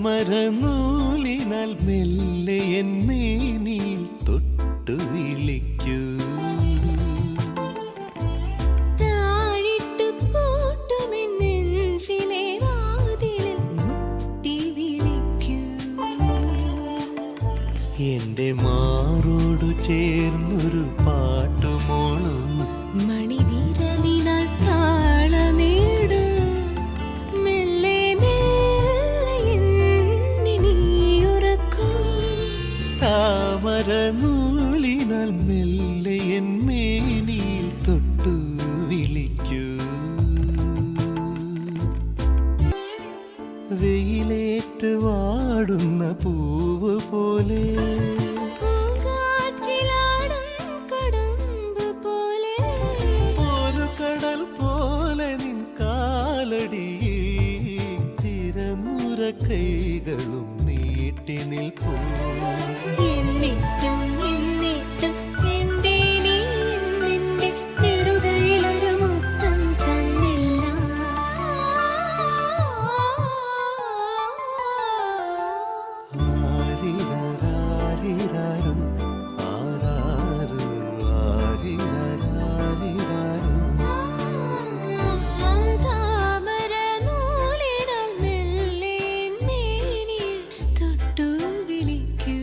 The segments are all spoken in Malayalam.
താമരനൂലിനാൽ മെല്ലെ എന്മേനിൽ തൊട്ടു വിളിക്കൂ. താഴിട്ടു പൂട്ടുമെന്നെഞ്ചിലെ വാതിലിൽ മുട്ടി വിളിക്കൂ. എന്റെ മാറോടു ചേർന്നൊരു പാട്ടുമോളും മണിവിരലിനാൽ താളമേടൂ. മെല്ലെ മെല്ലെ എന്നെ നീ ഉറക്കൂ. താമരനൂലിനാൽ മെല്ലെ എന്മേനിൽ തൊട്ടു വിളിക്കൂ. വെയിലേറ്റ് വാടുന്ന പൂവ് പോലെ പൂങ്കാറ്റിലാടും കടമ്പ് പോലെ ഒരു കടൽ പോലെ നിൻ കാലടിയിൽ തിരന്നുര കൈകളും നീട്ടി നിൽപ്പൂ. എന്നിട്ടും എന്നിട്ടും എന്തേ നീ നിന്റെ നെറുകയിലൊരു മുത്തം തന്നില്ല. ആരിരാരിരാരോ, ആരാരോ, ആരിരാരിരാരോ. താമരനൂലിനാൽ മെല്ലെ മേനിൽ തൊട്ടു വിളിക്കൂ.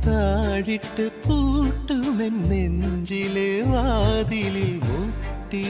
താഴിട്ട് പൂട്ടുമെൻ നെഞ്ചിലെ വാതിലിൽ മുട്ടി